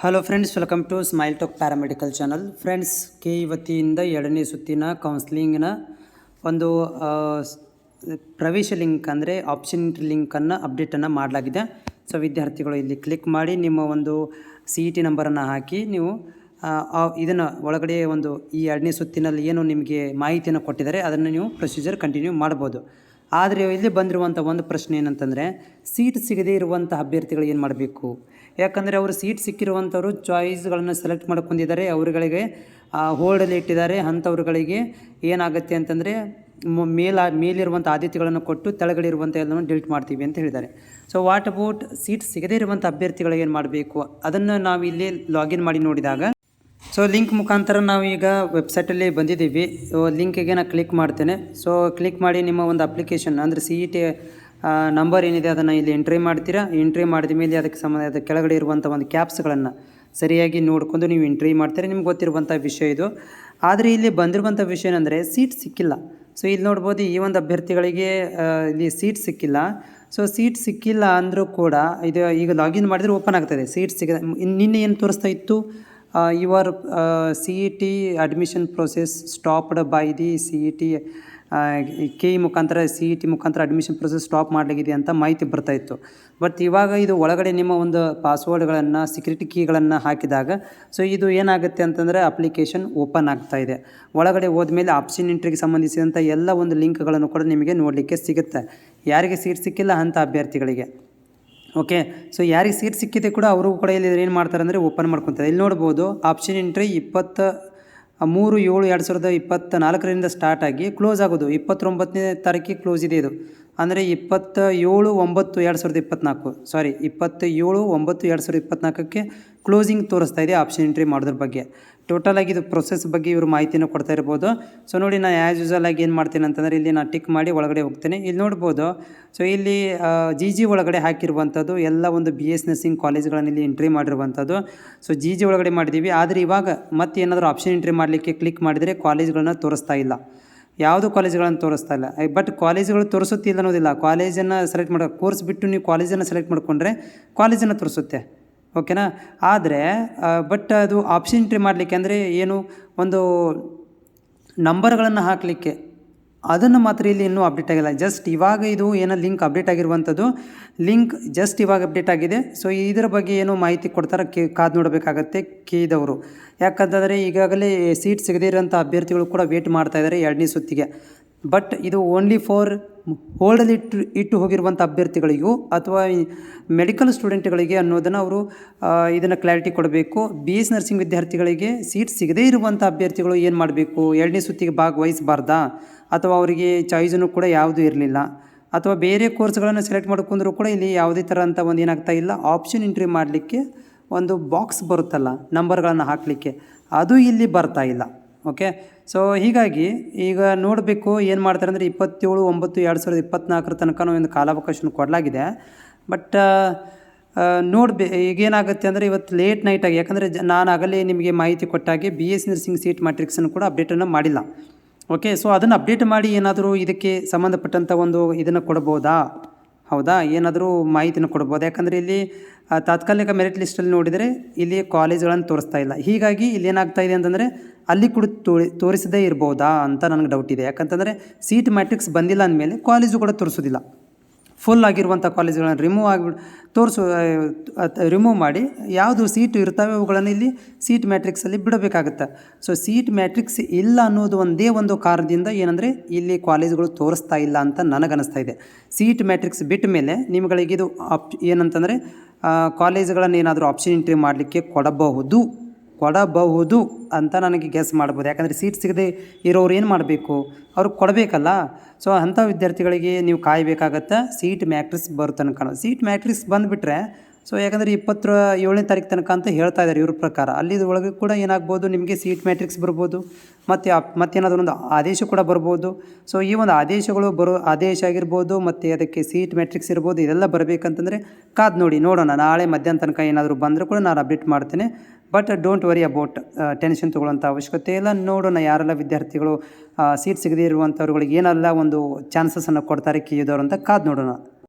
Hello friends, welcome to smile talk paramedical channel. Friends, ಕೆ ವತಿಯಿಂದ 2ನೇ ಸುತ್ತಿನ ಕೌನ್ಸ್ಲಿಂಗ್ನ ಒಂದು ಪ್ರವೇಶ ಲಿಂಕ್ ಅಂದರೆ ಆಪ್ಷನ್ ಲಿಂಕನ್ನು ಅಪ್ಡೇಟನ್ನು ಮಾಡಲಾಗಿದೆ. ಸೊ ವಿದ್ಯಾರ್ಥಿಗಳು ಇಲ್ಲಿ ಕ್ಲಿಕ್ ಮಾಡಿ ನಿಮ್ಮ ಒಂದು CET ನಂಬರನ್ನು ಹಾಕಿ ನೀವು ಇದನ್ನು ಒಳಗಡೆ ಒಂದು ಈ 2ನೇ ಸುತ್ತಿನಲ್ಲಿ ಏನು ನಿಮಗೆ ಮಾಹಿತಿಯನ್ನು ಕೊಟ್ಟಿದ್ದಾರೆ ಅದನ್ನು ನೀವು ಪ್ರೊಸೀಜರ್ ಕಂಟಿನ್ಯೂ ಮಾಡ್ಬೋದು. ಆದರೆ ಇಲ್ಲಿ ಬಂದಿರುವಂಥ ಒಂದು ಪ್ರಶ್ನೆ ಏನಂತಂದರೆ, ಸೀಟ್ ಸಿಗದೇ ಇರುವಂಥ ಅಭ್ಯರ್ಥಿಗಳು ಏನು ಮಾಡಬೇಕು? ಯಾಕಂದರೆ ಅವರು ಸೀಟ್ ಸಿಕ್ಕಿರುವಂಥವ್ರು ಚಾಯ್ಸ್ಗಳನ್ನು ಸೆಲೆಕ್ಟ್ ಮಾಡ್ಕೊಂಡಿದ್ದಾರೆ, ಅವರುಗಳಿಗೆ ಹೋಲ್ಡಲ್ಲಿ ಇಟ್ಟಿದ್ದಾರೆ. ಅಂಥವ್ರುಗಳಿಗೆ ಏನಾಗುತ್ತೆ ಅಂತಂದರೆ ಮೇಲಿರುವಂಥ ಆದ್ಯತೆಗಳನ್ನು ಕೊಟ್ಟು ತೆಳಗಡೆ ಇರುವಂಥ ಎಲ್ಲವನ್ನು ಡಿಲೀಟ್ ಮಾಡ್ತೀವಿ ಅಂತ ಹೇಳಿದ್ದಾರೆ. ಸೊ ವಾಟ್ ಅಬೌಟ್ ಸೀಟ್ ಸಿಗದೇ ಇರುವಂಥ ಅಭ್ಯರ್ಥಿಗಳಿಗೆ ಏನು ಮಾಡಬೇಕು? ಅದನ್ನು ನಾವು ಇಲ್ಲಿ ಲಾಗಿನ್ ಮಾಡಿ ನೋಡಿದಾಗ ಸೊ ಲಿಂಕ್ ಮುಖಾಂತರ ನಾವು ಈಗ ವೆಬ್ಸೈಟಲ್ಲಿ ಬಂದಿದ್ದೀವಿ. ಲಿಂಕಿಗೆ ನಾನು ಕ್ಲಿಕ್ ಮಾಡ್ತೇನೆ. ಸೊ ಕ್ಲಿಕ್ ಮಾಡಿ ನಿಮ್ಮ ಒಂದು ಅಪ್ಲಿಕೇಶನ್ ಅಂದರೆ CET ನಂಬರ್ ಏನಿದೆ ಅದನ್ನು ಇಲ್ಲಿ ಎಂಟ್ರಿ ಮಾಡ್ತೀರಾ. ಎಂಟ್ರಿ ಮಾಡಿದ ಮೇಲೆ ಅದಕ್ಕೆ ಕೆಳಗಡೆ ಇರುವಂಥ ಒಂದು ಕ್ಯಾಪ್ಸ್ಗಳನ್ನು ಸರಿಯಾಗಿ ನೋಡಿಕೊಂಡು ನೀವು ಎಂಟ್ರಿ ಮಾಡ್ತೀರಾ. ನಿಮ್ಗೆ ಗೊತ್ತಿರುವಂಥ ವಿಷಯ ಇದು. ಆದರೆ ಇಲ್ಲಿ ಬಂದಿರುವಂಥ ವಿಷಯ ಏನಂದರೆ ಸೀಟ್ ಸಿಕ್ಕಿಲ್ಲ. ಸೊ ಇಲ್ಲಿ ನೋಡ್ಬೋದು, ಈ ಒಂದು ಅಭ್ಯರ್ಥಿಗಳಿಗೆ ಇಲ್ಲಿ ಸೀಟ್ ಸಿಕ್ಕಿಲ್ಲ. ಸೊ ಸೀಟ್ ಸಿಕ್ಕಿಲ್ಲ ಅಂದರೂ ಕೂಡ ಇದು ಈಗ ಲಾಗಿನ್ ಮಾಡಿದರೆ ಓಪನ್ ಆಗ್ತದೆ. ಸೀಟ್ ನಿನ್ನೆ ಏನು ತೋರಿಸ್ತಾ ಇತ್ತು, your CET admission process stopped by the CET K ಮುಖಾಂತರ CET ಮುಖಾಂತರ ಅಡ್ಮಿಷನ್ ಪ್ರೊಸೆಸ್ ಸ್ಟಾಪ್ ಮಾಡಲಾಗಿದೆ ಅಂತ ಮಾಹಿತಿ ಬರ್ತಾಯಿತ್ತು. ಬಟ್ ಇವಾಗ ಇದು ಒಳಗಡೆ ನಿಮ್ಮ ಒಂದು ಪಾಸ್ವರ್ಡ್ಗಳನ್ನು ಸೆಕ್ಯೂರಿಟಿ ಕೀಗಳನ್ನು ಹಾಕಿದಾಗ ಸೊ ಇದು ಏನಾಗುತ್ತೆ ಅಂತಂದರೆ ಅಪ್ಲಿಕೇಶನ್ ಓಪನ್ ಆಗ್ತಾ ಇದೆ. ಒಳಗಡೆ ಹೋದ್ಮೇಲೆ ಆಪ್ಷನ್ ಎಂಟ್ರಿಗೆ ಸಂಬಂಧಿಸಿದಂಥ ಎಲ್ಲ ಒಂದು ಲಿಂಕ್ಗಳನ್ನು ಕೂಡ ನಿಮಗೆ ನೋಡಲಿಕ್ಕೆ ಸಿಗುತ್ತೆ. ಯಾರಿಗೆ ಸೀಟ್ ಸಿಕ್ಕಿಲ್ಲ ಅಂಥ ಅಭ್ಯರ್ಥಿಗಳಿಗೆ. ಓಕೆ, ಸೊ ಯಾರಿಗೆ ಸೀಟ್ ಸಿಕ್ಕಿದೆ ಕೂಡ ಅವರು ಕೂಡ ಇಲ್ಲಿ ಏನು ಮಾಡ್ತಾರೆ ಅಂದರೆ ಓಪನ್ ಮಾಡ್ಕೊತಾರೆ. ಇಲ್ಲಿ ನೋಡ್ಬೋದು, ಆಪ್ಷನ್ ಎಂಟ್ರಿ 23/7/2024 ಸ್ಟಾರ್ಟ್ ಆಗಿ ಕ್ಲೋಸ್ ಆಗೋದು 29ನೇ ತಾರೀಕಿಗೆ ಕ್ಲೋಸ್ ಇದೆ. ಇದು ಅಂದರೆ 27/9/2024 ಸಾರಿ 27/9/2024ಕ್ಕೆ ಕ್ಲೋಸಿಂಗ್ ತೋರಿಸ್ತಾ ಇದೆ ಆಪ್ಷನ್ ಎಂಟ್ರಿ ಮಾಡೋದ್ರ ಬಗ್ಗೆ. ಟೋಟಲಾಗಿ ಇದು ಪ್ರೊಸೆಸ್ ಬಗ್ಗೆ ಇವರು ಮಾಹಿತಿಯನ್ನು ಕೊಡ್ತಾ ಇರ್ಬೋದು. ಸೊ ನೋಡಿ, ನಾನು ಆ್ಯಸ್ ಯೂಸಲ್ ಆಗಿ ಏನು ಮಾಡ್ತೀನಿ ಅಂತಂದರೆ ಇಲ್ಲಿ ನಾನು ಟಿಕ್ ಮಾಡಿ ಒಳಗಡೆ ಹೋಗ್ತೇನೆ. ಇಲ್ಲಿ ನೋಡ್ಬೋದು, ಸೊ ಇಲ್ಲಿ GG ಒಳಗಡೆ ಹಾಕಿರುವಂಥದ್ದು ಎಲ್ಲ ಒಂದು BS ನರ್ಸಿಂಗ್ ಕಾಲೇಜ್ಗಳನ್ನು ಇಲ್ಲಿ ಎಂಟ್ರಿ ಮಾಡಿರುವಂಥದ್ದು. ಸೊ GG ಒಳಗಡೆ ಮಾಡಿದ್ದೀವಿ. ಆದರೆ ಇವಾಗ ಮತ್ತೆ ಏನಾದರೂ ಆಪ್ಷನ್ ಎಂಟ್ರಿ ಮಾಡಲಿಕ್ಕೆ ಕ್ಲಿಕ್ ಮಾಡಿದರೆ ಕಾಲೇಜ್ಗಳನ್ನ ತೋರಿಸ್ತಾ ಇಲ್ಲ. ಯಾವುದು ಕಾಲೇಜ್ಗಳನ್ನು ತೋರಿಸ್ತಾ ಇಲ್ಲ. ಬಟ್ ಕಾಲೇಜುಗಳು ತೋರಿಸುತ್ತಿಲ್ಲ ಅನ್ನೋದಿಲ್ಲ. ಕಾಲೇಜನ್ನು ಸೆಲೆಕ್ಟ್ ಮಾಡೋ ಕೋರ್ಸ್ ಬಿಟ್ಟು ನೀವು ಕಾಲೇಜನ್ನು ಸೆಲೆಕ್ಟ್ ಮಾಡಿಕೊಂಡ್ರೆ ಕಾಲೇಜನ್ನು ತೋರಿಸುತ್ತೆ. ಓಕೆನಾ? ಆದರೆ ಬಟ್ ಅದು ಆಪ್ಷನ್ ಎಂಟ್ರಿ ಮಾಡಲಿಕ್ಕೆ ಅಂದರೆ ಏನು ಒಂದು ನಂಬರ್ಗಳನ್ನು ಹಾಕಲಿಕ್ಕೆ ಅದನ್ನು ಮಾತ್ರ ಇಲ್ಲಿ ಇನ್ನೂ ಅಪ್ಡೇಟ್ ಆಗಿಲ್ಲ. ಜಸ್ಟ್ ಇವಾಗ ಇದು ಏನೋ ಲಿಂಕ್ ಅಪ್ಡೇಟ್ ಆಗಿರುವಂಥದ್ದು. ಲಿಂಕ್ ಜಸ್ಟ್ ಇವಾಗ ಅಪ್ಡೇಟ್ ಆಗಿದೆ. ಸೊ ಇದರ ಬಗ್ಗೆ ಏನು ಮಾಹಿತಿ ಕೊಡ್ತಾರೆ ಕಾದು ನೋಡಬೇಕಾಗತ್ತೆ ಕೇದವರು. ಯಾಕಂತಂದರೆ ಈಗಾಗಲೇ ಸೀಟ್ ಸಿಗದೇ ಇರೋಂಥ ಅಭ್ಯರ್ಥಿಗಳು ಕೂಡ ವೇಟ್ ಮಾಡ್ತಾಯಿದ್ದಾರೆ 2ನೇ ಸುತ್ತಿಗೆ. ಬಟ್ ಇದು ಓನ್ಲಿ ಫಾರ್ ಹೋಲ್ಡಲ್ಲಿ ಇಟ್ಟು ಹೋಗಿರುವಂಥ ಅಭ್ಯರ್ಥಿಗಳಿಗೂ ಅಥವಾ ಮೆಡಿಕಲ್ ಸ್ಟೂಡೆಂಟ್ಗಳಿಗೆ ಅನ್ನೋದನ್ನು ಅವರು ಇದನ್ನು ಕ್ಲಾರಿಟಿ ಕೊಡಬೇಕು. BS ನರ್ಸಿಂಗ್ ವಿದ್ಯಾರ್ಥಿಗಳಿಗೆ ಸೀಟ್ ಸಿಗದೇ ಇರುವಂಥ ಅಭ್ಯರ್ಥಿಗಳು ಏನು ಮಾಡಬೇಕು? 2ನೇ ಸುತ್ತಿಗೆ ಭಾಗವಹಿಸಬಾರ್ದಾ? ಅಥವಾ ಅವರಿಗೆ ಚಾಯ್ಸನ್ನು ಕೂಡ ಯಾವುದೂ ಇರಲಿಲ್ಲ, ಅಥವಾ ಬೇರೆ ಕೋರ್ಸ್ಗಳನ್ನು ಸೆಲೆಕ್ಟ್ ಮಾಡ್ಕೊಂಡ್ರೂ ಕೂಡ ಇಲ್ಲಿ ಯಾವುದೇ ಥರ ಅಂತ ಒಂದು ಏನಾಗ್ತಾ ಇಲ್ಲ. ಆಪ್ಷನ್ ಎಂಟ್ರಿ ಮಾಡಲಿಕ್ಕೆ ಒಂದು ಬಾಕ್ಸ್ ಬರುತ್ತಲ್ಲ ನಂಬರ್ಗಳನ್ನು ಹಾಕಲಿಕ್ಕೆ, ಅದು ಇಲ್ಲಿ ಬರ್ತಾ ಇಲ್ಲ. ಓಕೆ, ಸೊ ಹೀಗಾಗಿ ಈಗ ನೋಡಬೇಕು ಏನು ಮಾಡ್ತಾರೆ ಅಂದರೆ 27/9/2024 ತನಕ ಒಂದು ಕಾಲಾವಕಾಶವನ್ನು ಕೊಡಲಾಗಿದೆ. ಬಟ್ ಈಗೇನಾಗುತ್ತೆ ಅಂದರೆ ಇವತ್ತು ಲೇಟ್ ನೈಟಾಗಿ, ಯಾಕಂದರೆ ನಾನು ಆಗಲೇ ನಿಮಗೆ ಮಾಹಿತಿ ಕೊಟ್ಟಾಗೆ BS ನರ್ಸಿಂಗ್ ಸೀಟ್ ಮ್ಯಾಟ್ರಿಕ್ಸನ್ನು ಕೂಡ ಅಪ್ಡೇಟನ್ನು ಮಾಡಿಲ್ಲ. ಓಕೆ, ಸೊ ಅದನ್ನು ಅಪ್ಡೇಟ್ ಮಾಡಿ ಏನಾದರೂ ಇದಕ್ಕೆ ಸಂಬಂಧಪಟ್ಟಂಥ ಒಂದು ಇದನ್ನು ಕೊಡ್ಬೋದಾ? ಹೌದಾ, ಏನಾದರೂ ಮಾಹಿತಿನ ಕೊಡ್ಬೋದು. ಯಾಕಂದರೆ ಇಲ್ಲಿ ತಾತ್ಕಾಲಿಕ ಮೆರಿಟ್ ಲಿಸ್ಟಲ್ಲಿ ನೋಡಿದರೆ ಇಲ್ಲಿ ಕಾಲೇಜ್ಗಳನ್ನು ತೋರಿಸ್ತಾ ಇಲ್ಲ. ಹೀಗಾಗಿ ಇಲ್ಲಿ ಏನಾಗ್ತಾ ಇದೆ ಅಂತಂದರೆ ಅಲ್ಲಿ ಕೂಡ ತೋರಿಸದೇ ಇರ್ಬೋದಾ ಅಂತ ನನಗೆ ಡೌಟ್ ಇದೆ. ಯಾಕಂತಂದರೆ ಸೀಟ್ ಮ್ಯಾಟ್ರಿಕ್ಸ್ ಬಂದಿಲ್ಲ ಅಂದಮೇಲೆ ಕಾಲೇಜು ಕೂಡ ತೋರಿಸೋದಿಲ್ಲ. ಫುಲ್ ಆಗಿರುವಂಥ ಕಾಲೇಜುಗಳನ್ನು ರಿಮೂವ್ ಮಾಡಿ ಯಾವುದು ಸೀಟು ಇರ್ತವೆ ಅವುಗಳನ್ನು ಇಲ್ಲಿ ಸೀಟ್ ಮ್ಯಾಟ್ರಿಕ್ಸಲ್ಲಿ ಬಿಡಬೇಕಾಗುತ್ತೆ. ಸೊ ಸೀಟ್ ಮ್ಯಾಟ್ರಿಕ್ಸ್ ಇಲ್ಲ ಅನ್ನೋದು ಒಂದೇ ಒಂದು ಕಾರಣದಿಂದ ಏನಂದರೆ ಇಲ್ಲಿ ಕಾಲೇಜುಗಳು ತೋರಿಸ್ತಾ ಇಲ್ಲ ಅಂತ ನನಗನ್ನಿಸ್ತಾ ಇದೆ. ಸೀಟ್ ಮ್ಯಾಟ್ರಿಕ್ಸ್ ಬಿಟ್ಟ ಮೇಲೆ ನಿಮ್ಗಳಿಗೆ ಇದು ಏನಂತಂದರೆ ಕಾಲೇಜುಗಳನ್ನು ಏನಾದರೂ ಆಪ್ಷನ್ ಎಂಟ್ರಿ ಮಾಡಲಿಕ್ಕೆ ಕೊಡಬಹುದು ಅಂತ ನನಗೆ ಗೆಸ್ ಮಾಡ್ಬೋದು. ಯಾಕಂದರೆ ಸೀಟ್ ಸಿಗದೆ ಇರೋರು ಏನು ಮಾಡಬೇಕು? ಅವ್ರಿಗೆ ಕೊಡಬೇಕಲ್ಲ. ಸೊ ಅಂಥ ವಿದ್ಯಾರ್ಥಿಗಳಿಗೆ ನೀವು ಕಾಯಬೇಕಾಗತ್ತೆ ಸೀಟ್ ಮ್ಯಾಟ್ರಿಕ್ಸ್ ಬರೋ ತನಕ. ಸೀಟ್ ಮ್ಯಾಟ್ರಿಕ್ಸ್ ಬಂದುಬಿಟ್ರೆ ಸೊ ಯಾಕಂದರೆ 27ನೇ ತಾರೀಕು ತನಕ ಅಂತ ಹೇಳ್ತಾ ಇದ್ದಾರೆ ಇವ್ರ ಪ್ರಕಾರ. ಅಲ್ಲಿದ ಒಳಗೆ ಕೂಡ ಏನಾಗ್ಬೋದು, ನಿಮಗೆ ಸೀಟ್ ಮ್ಯಾಟ್ರಿಕ್ಸ್ ಬರ್ಬೋದು, ಮತ್ತೇನಾದರೂ ಒಂದು ಆದೇಶ ಕೂಡ ಬರ್ಬೋದು. ಸೊ ಈ ಒಂದು ಆದೇಶ ಆಗಿರ್ಬೋದು, ಮತ್ತು ಅದಕ್ಕೆ ಸೀಟ್ ಮ್ಯಾಟ್ರಿಕ್ಸ್ ಇರ್ಬೋದು. ಇದೆಲ್ಲ ಬರಬೇಕಂತಂದರೆ ಕಾದು ನೋಡೋಣ. ನಾಳೆ ಮಧ್ಯಾಹ್ನ ತನಕ ಏನಾದರೂ ಬಂದರೂ ಕೂಡ ನಾನು ಅಪ್ಡೇಟ್ ಮಾಡ್ತೇನೆ. But don't worry about, tension ತೊಗೊಳ್ಳೋಂಥ ಅವಶ್ಯಕತೆ ಇಲ್ಲ. ನೋಡೋಣ ಯಾರೆಲ್ಲ ವಿದ್ಯಾರ್ಥಿಗಳು ಸೀಟ್ ಸಿಗದೇ ಇರುವಂಥವ್ರುಗಳಿಗೆ ಏನೆಲ್ಲ ಒಂದು ಚಾನ್ಸಸನ್ನು ಕೊಡ್ತಾರೆ ಕಿಯೋದವರು ಅಂತ ಕಾದು ನೋಡೋಣ.